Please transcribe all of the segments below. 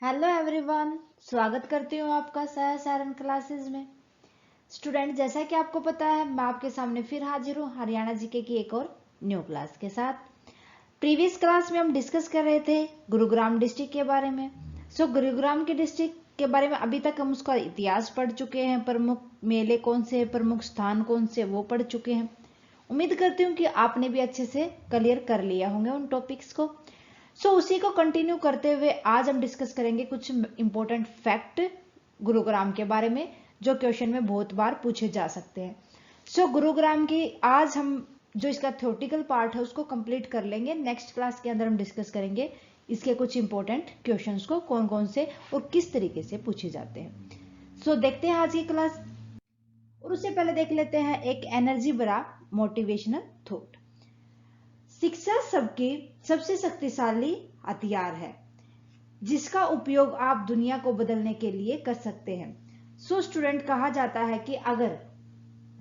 Hello everyone, स्वागत करती हूँ आपका सारण क्लासेस में। स्टूडेंट, जैसा कि आपको पता है, मैं आपके सामने फिर हाजिर हूँ हरियाणा जीके की एक और न्यू क्लास के साथ। प्रीवियस क्लास में हम डिस्कस कर रहे थे गुरुग्राम डिस्ट्रिक्ट के बारे में। गुरुग्राम के डिस्ट्रिक्ट के बारे में अभी तक हम उसका इतिहास पढ़ चुके हैं, प्रमुख मेले कौन से हैं, प्रमुख स्थान कौन से, वो पढ़ चुके हैं। उम्मीद करती हूँ कि आपने भी अच्छे से क्लियर कर लिया होंगे उन टॉपिक्स को। उसी को कंटिन्यू करते हुए आज हम डिस्कस करेंगे कुछ इंपॉर्टेंट फैक्ट गुरुग्राम के बारे में, जो क्वेश्चन में बहुत बार पूछे जा सकते हैं। गुरुग्राम की आज हम जो इसका थ्योरेटिकल पार्ट है उसको कंप्लीट कर लेंगे। नेक्स्ट क्लास के अंदर हम डिस्कस करेंगे इसके कुछ इंपॉर्टेंट क्वेश्चंस को, कौन कौन से और किस तरीके से पूछे जाते हैं। देखते हैं आज की क्लास, और उससे पहले देख लेते हैं एक एनर्जी भरा मोटिवेशनल थॉट। शिक्षा सबकी सबसे शक्तिशाली हथियार है जिसका उपयोग आप दुनिया को बदलने के लिए कर सकते हैं। स्टूडेंट, कहा जाता है कि अगर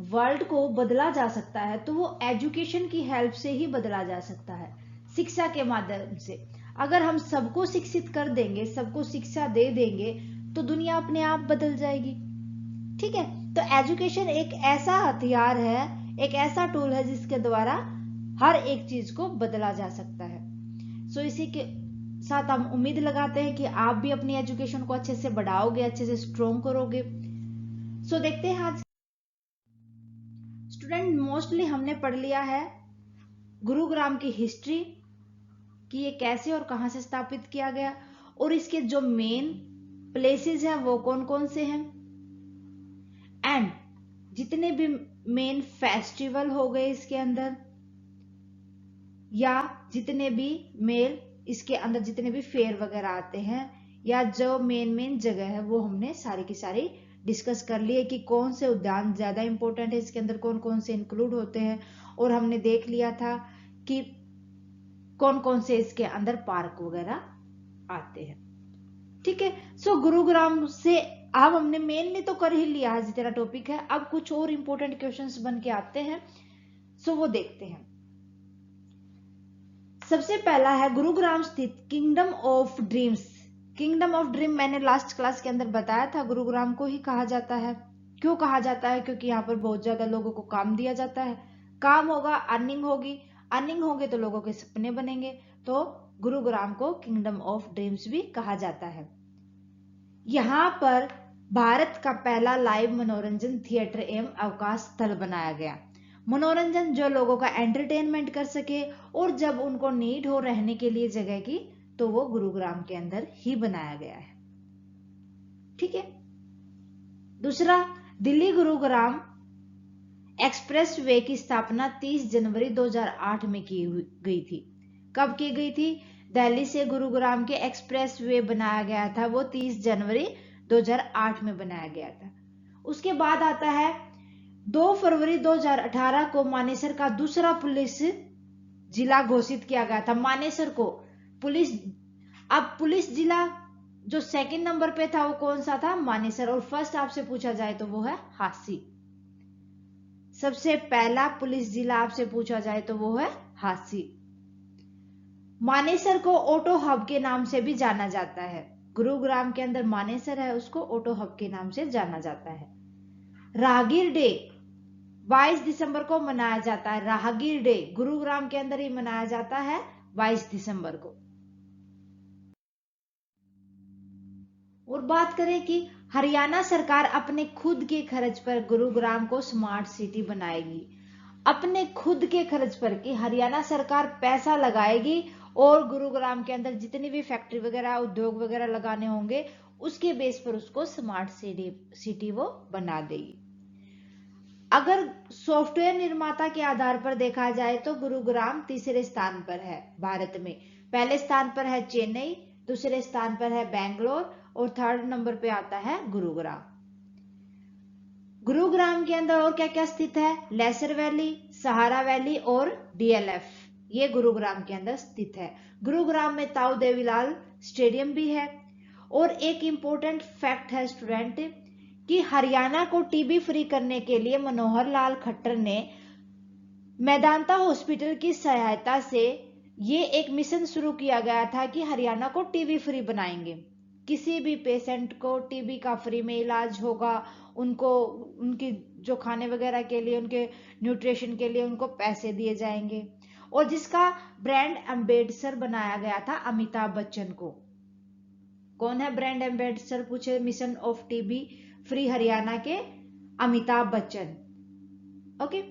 वर्ल्ड को बदला जा सकता है तो वो एजुकेशन की हेल्प से ही बदला जा सकता है, शिक्षा के माध्यम से। अगर हम सबको शिक्षित कर देंगे, सबको शिक्षा दे देंगे, तो दुनिया अपने आप बदल जाएगी। ठीक है, तो एजुकेशन एक ऐसा हथियार है, एक ऐसा टूल है जिसके द्वारा हर एक चीज को बदला जा सकता है। इसी के साथ हम उम्मीद लगाते हैं कि आप भी अपनी एजुकेशन को अच्छे से बढ़ाओगे, अच्छे से स्ट्रोंग करोगे। देखते हैं आज स्टूडेंट, मोस्टली हमने पढ़ लिया है गुरुग्राम की हिस्ट्री, कि ये कैसे और कहां से स्थापित किया गया, और इसके जो मेन प्लेसेस हैं वो कौन कौन से हैं, एंड जितने भी मेन फेस्टिवल हो गए इसके अंदर, या जितने भी मेल इसके अंदर जितने भी फेयर वगैरह आते हैं, या जो मेन जगह है वो हमने सारी की सारी डिस्कस कर लिए कि कौन से उद्यान ज्यादा इंपॉर्टेंट है, इसके अंदर कौन कौन से इंक्लूड होते हैं, और हमने देख लिया था कि कौन कौन से इसके अंदर पार्क वगैरह आते हैं। ठीक है, गुरुग्राम से अब हमने मेनली तो कर ही लिया है जितना टॉपिक है। अब कुछ और इंपॉर्टेंट क्वेश्चंस बन के आते हैं, वो देखते हैं। सबसे पहला है गुरुग्राम स्थित kingdom of dreams. Kingdom of dream मैंने लास्ट क्लास के अंदर बताया था, गुरुग्राम को ही कहा जाता है। क्यों कहा जाता है? क्योंकि यहाँ पर बहुत ज्यादा लोगों को काम दिया जाता है। काम होगा, अर्निंग होगी, अर्निंग होंगे तो लोगों के सपने बनेंगे, तो गुरुग्राम को किंगडम ऑफ ड्रीम्स भी कहा जाता है। यहाँ पर भारत का पहला लाइव मनोरंजन थिएटर एवं अवकाश स्थल बनाया गया। मनोरंजन, जो लोगों का एंटरटेनमेंट कर सके, और जब उनको नीड हो रहने के लिए जगह की, तो वो गुरुग्राम के अंदर ही बनाया गया है। ठीक है, दूसरा, दिल्ली गुरुग्राम एक्सप्रेस वे की स्थापना 30 जनवरी 2008 में की गई थी। कब की गई थी? दिल्ली से गुरुग्राम के एक्सप्रेस वे बनाया गया था, वो 30 जनवरी 2008 में बनाया गया था। उसके बाद आता है 2 फरवरी 2018 को मानेसर का दूसरा पुलिस जिला घोषित किया गया था। मानेसर को पुलिस, अब पुलिस जिला जो सेकंड नंबर पे था वो कौन सा था? मानेसर। और फर्स्ट आपसे पूछा जाए तो वो है हांसी। सबसे पहला पुलिस जिला आपसे पूछा जाए तो वो है हांसी। मानेसर को ऑटो हब के नाम से भी जाना जाता है। गुरुग्राम के अंदर मानेसर है, उसको ऑटो हब के नाम से जाना जाता है। राहगीर डे 22 दिसंबर को मनाया जाता है। राहगीर डे गुरुग्राम के अंदर ही मनाया जाता है 22 दिसंबर को। और बात करें कि हरियाणा सरकार अपने खुद के खर्च पर गुरुग्राम को स्मार्ट सिटी बनाएगी। अपने खुद के खर्च पर, कि हरियाणा सरकार पैसा लगाएगी और गुरुग्राम के अंदर जितनी भी फैक्ट्री वगैरह, उद्योग वगैरह लगाने होंगे, उसके बेस पर उसको स्मार्ट सिटी वो बना देगी। अगर सॉफ्टवेयर निर्माता के आधार पर देखा जाए तो गुरुग्राम तीसरे स्थान पर है भारत में। पहले स्थान पर है चेन्नई, दूसरे स्थान पर है बेंगलोर, और थर्ड नंबर पे आता है गुरुग्राम। गुरुग्राम के अंदर और क्या क्या स्थित है? लेसर वैली, सहारा वैली और डीएलएफ, ये गुरुग्राम के अंदर स्थित है। गुरुग्राम में ताऊ देवीलाल स्टेडियम भी है। और एक इंपॉर्टेंट फैक्ट है स्टूडेंट, कि हरियाणा को टीबी फ्री करने के लिए मनोहर लाल खट्टर ने मेदांता हॉस्पिटल की सहायता से ये एक मिशन शुरू किया गया था कि हरियाणा को टीबी फ्री बनाएंगे। किसी भी पेशेंट को टीबी का फ्री में इलाज होगा, उनको उनकी जो खाने वगैरह के लिए, उनके न्यूट्रिशन के लिए उनको पैसे दिए जाएंगे। और जिसका ब्रांड एम्बेसडर बनाया गया था अमिताभ बच्चन को। कौन है ब्रांड एम्बेसडर पूछे mission of TB free Haryana के? अमिताभ बच्चन। ओके।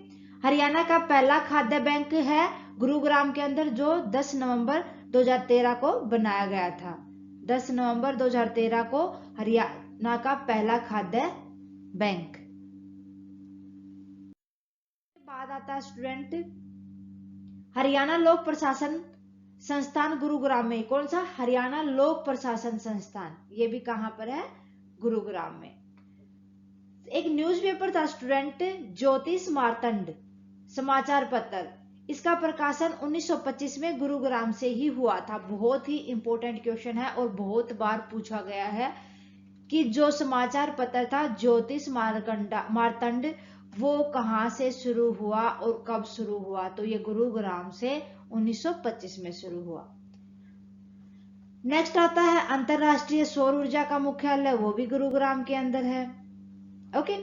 हरियाणा का पहला खाद्य बैंक है गुरुग्राम के अंदर, जो 10 नवंबर 2013 को बनाया गया था। 10 नवंबर 2013 को हरियाणा का पहला खाद्य बैंक। बाद आता है स्टूडेंट हरियाणा लोक प्रशासन संस्थान गुरुग्राम में। कौन सा? हरियाणा लोक प्रशासन संस्थान। ये भी कहां पर है? गुरुग्राम में। एक न्यूज़पेपर था स्टूडेंट, ज्योतिष मार्तंड समाचार पत्र। इसका प्रकाशन 1925 में गुरुग्राम से ही हुआ था। बहुत ही इंपॉर्टेंट क्वेश्चन है और बहुत बार पूछा गया है कि जो समाचार पत्र था ज्योतिष मार्तंड, वो कहां से शुरू हुआ और कब शुरू हुआ? तो ये गुरुग्राम से 1925 में शुरू हुआ। नेक्स्ट आता है अंतरराष्ट्रीय सौर ऊर्जा का मुख्यालय, वो भी गुरुग्राम के अंदर है। ओके।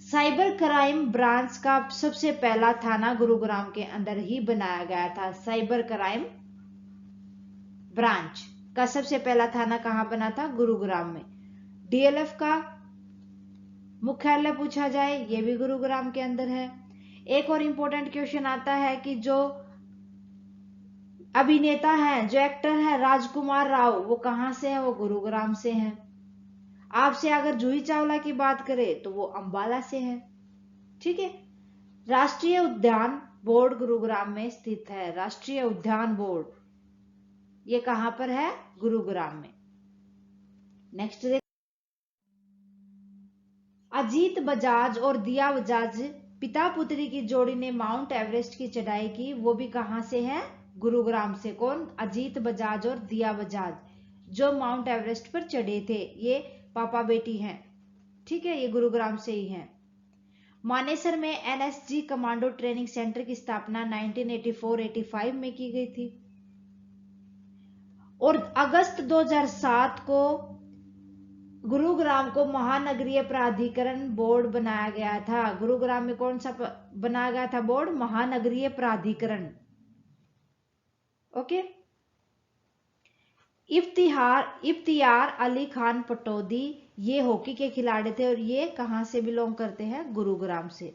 साइबर क्राइम ब्रांच का सबसे पहला थाना गुरुग्राम के अंदर ही बनाया गया था। साइबर क्राइम ब्रांच का सबसे पहला थाना कहां बना था? गुरुग्राम में। डीएलएफ का मुख्यालय पूछा जाए, ये भी गुरुग्राम के अंदर है। एक और इंपॉर्टेंट क्वेश्चन आता है कि जो अभिनेता है, जो एक्टर है राजकुमार राव, वो कहां से है? वो गुरुग्राम से है। आपसे अगर जूही चावला की बात करें तो वो अंबाला से है। ठीक है। राष्ट्रीय उद्यान बोर्ड गुरुग्राम में स्थित है। राष्ट्रीय उद्यान बोर्ड ये कहां पर है? गुरुग्राम में। नेक्स्ट देख, अजीत बजाज और दिया बजाज पिता पुत्री की जोड़ी ने माउंट एवरेस्ट की चढ़ाई की, वो भी कहां से है? गुरुग्राम से। कौन? अजीत बजाज और दिया बजाज, जो माउंट एवरेस्ट पर चढ़े थे। ये पापा बेटी हैं। ठीक है, ये गुरुग्राम से ही हैं। मानेसर में एनएसजी कमांडो ट्रेनिंग सेंटर की स्थापना 1984-85 में की गई थी। और अगस्त 2007 को गुरुग्राम को महानगरीय प्राधिकरण बोर्ड बनाया गया था। गुरुग्राम में कौन सा बनाया गया था बोर्ड? महानगरीय प्राधिकरण। ओके। इफ्तियार अली खान पटौदी ये हॉकी के खिलाड़ी थे और ये कहां से बिलोंग करते हैं? गुरुग्राम से।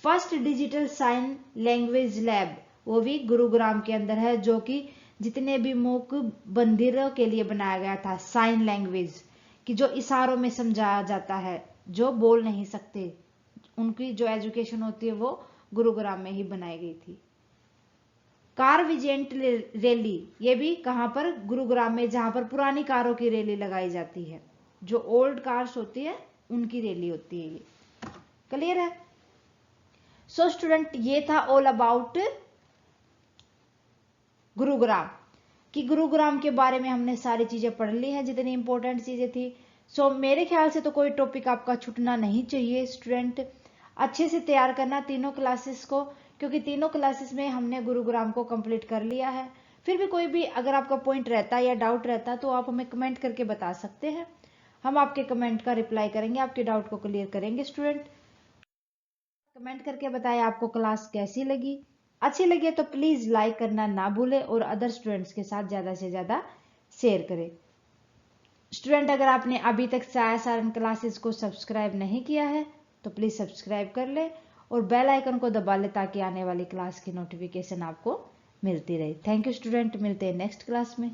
First digital sign language lab वो भी गुरुग्राम के अंदर है, जो कि जितने भी मूक बंदिरों के लिए बनाया गया था। साइन लैंग्वेज कि जो इशारों में समझाया जाता है, जो बोल नहीं सकते, उनकी जो एजुकेशन होती है वो गुरुग्राम में ही बनाई गई थी। कार विजेंट रैली ये भी कहां पर? गुरुग्राम में, जहां पर पुरानी कारों की रैली लगाई जाती है। जो ओल्ड कार्स होती है उनकी रैली होती है ये। क्लियर है? सो स्टूडेंट, ये था ऑल अबाउट गुरुग्राम कि गुरुग्राम के बारे में हमने सारी चीजें पढ़ ली हैं, जितनी इंपॉर्टेंट चीजें थी। सो मेरे ख्याल से तो कोई टॉपिक आपका छूटना नहीं चाहिए। स्टूडेंट अच्छे से तैयार करना तीनों क्लासेस को, क्योंकि तीनों क्लासेस में हमने गुरुग्राम को कंप्लीट कर लिया है। फिर भी कोई भी अगर आपका पॉइंट रहता है या डाउट रहता है तो आप हमें कमेंट करके बता सकते हैं। हम आपके कमेंट का रिप्लाई करेंगे, आपके डाउट को क्लियर करेंगे। स्टूडेंट कमेंट करके बताएं आपको क्लास कैसी लगी। अच्छी लगे तो प्लीज लाइक करना ना भूलें और अदर स्टूडेंट्स के साथ ज्यादा से ज्यादा शेयर करें। स्टूडेंट अगर आपने अभी तक साया सारन क्लासेस को सब्सक्राइब नहीं किया है तो प्लीज सब्सक्राइब कर ले और बेल आइकन को दबा ले, ताकि आने वाली क्लास की नोटिफिकेशन आपको मिलती रहे। थैंक यू स्टूडेंट, मिलते हैं नेक्स्ट क्लास में।